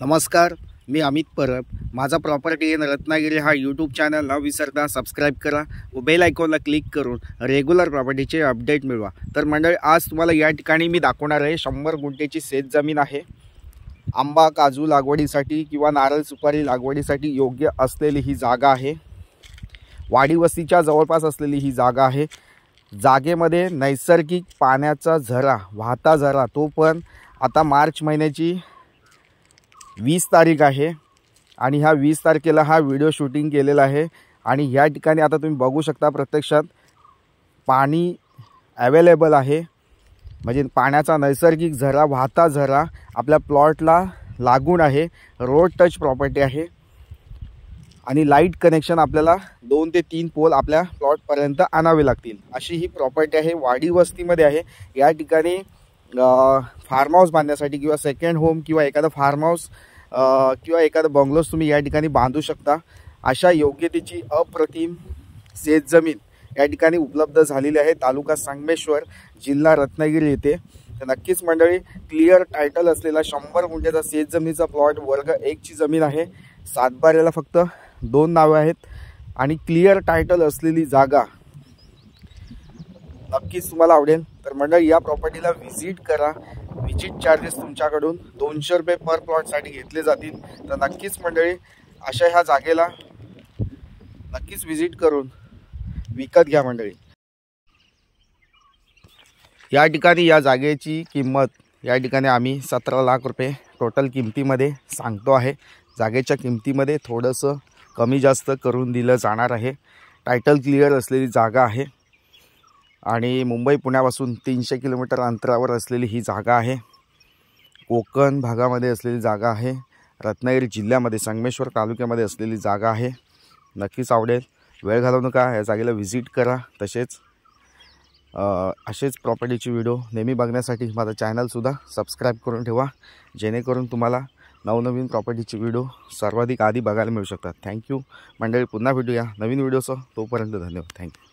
नमस्कार, मी अमित परब। माझा property in Ratnagiri हा यूट्यूब चॅनल न विसरता सबस्क्राईब करा व बेल आयकॉनला क्लिक करून रेग्युलर प्रॉपर्टीचे अपडेट मिळवा। तर मंडळी, आज तुम्हाला या ठिकाणी मी दाखवणार आहे 100 गुंठेची शेतजमीन आहे। आंबा काजू लागवडीसाठी किंवा नारळ सुपारी लागवडीसाठी योग्य असलेली ही जागा आहे। वाडी वस्तीच्या जवळपास असलेली ही जागा आहे। जागेमध्ये नैसर्गिक पाण्याचा झरा वाहता झरा, तो पण आता मार्च महिन्याची 20 तारीख आहे आणि ह्या 20 तारखेला हा व्हिडिओ शूटिंग केलेला आहे। आणि या ठिकाणी आता तुम्ही बघू शकता प्रत्यक्षात पाणी अवेलेबल आहे, म्हणजे पाण्याचा नैसर्गिक झरा वाहता झरा आपल्या प्लॉटला लागून आहे। रोड टच प्रॉपर्टी आहे आणि लाईट कनेक्शन आपल्याला 2 ते 3 पोल आपल्या प्लॉटपर्यंत आणावे लागतील अशी ही प्रॉपर्टी आहे। वाडी वस्तीमध्ये आहे। या ठिकाणी फार्म हाऊस बांधण्यासाठी किंवा सेकंड होम किंवा एखादा फार्म हाऊस किंवा एखादा बंगलोज तुम्ही या ठिकाणी बांधू शकता। अशा योग्यतेची अप्रतिम शेतजमीन या ठिकाणी उपलब्ध झालेली आहे। तालुका संगमेश्वर, जिल्हा रत्नागिरी येथे। तर नक्कीच मंडळी, क्लिअर टायटल असलेला 100 गुंठ्याचा शेतजमिनीचा प्लॉट वर्ग 1 ची जमीन आहे। सातबाऱ्याला फक्त 2 नावे आहेत आणि क्लिअर टायटल असलेली जागा नक्कीच तुम्हाला आवडेल। तर मंडळी, या प्रॉपर्टीला व्हिजिट करा। व्हिजिट चार्जेस तुमच्याकडून 200 रुपये पर प्लॉटसाठी घेतले जातील। तर नक्कीच मंडळी, अशा ह्या जागेला नक्कीच व्हिजिट करून विकत घ्या मंडळी। या ठिकाणी या जागेची किंमत या ठिकाणी आम्ही 17 लाख रुपये टोटल किमतीमध्ये सांगतो आहे। जागेच्या किमतीमध्ये थोडंसं कमी जास्त करून दिलं जाणार आहे। टायटल क्लिअर असलेली जागा आहे आणि मुंबई पुण्यापासून 300 किलोमीटर अंतरावर असलेली ही जागा आहे। कोकण भागामध्ये असलेली जागा आहे। रत्नागिरी जिल्ह्यामध्ये संगमेश्वर तालुक्यामध्ये असलेली जागा आहे। नक्कीच आवडेल, वेळ घालवू नका, या जागेला व्हिजिट करा। तसेच असेच प्रॉपर्टीचे व्हिडिओ नेहमी बघण्यासाठी माझा चॅनलसुद्धा सबस्क्राईब करून ठेवा, जेणेकरून तुम्हाला नवनवीन प्रॉपर्टीचे व्हिडिओ सर्वाधिक आधी बघायला मिळू शकतात। थँक्यू मंडळी, पुन्हा भेटूया नवीन व्हिडिओसह। तोपर्यंत धन्यवाद, थँक्यू।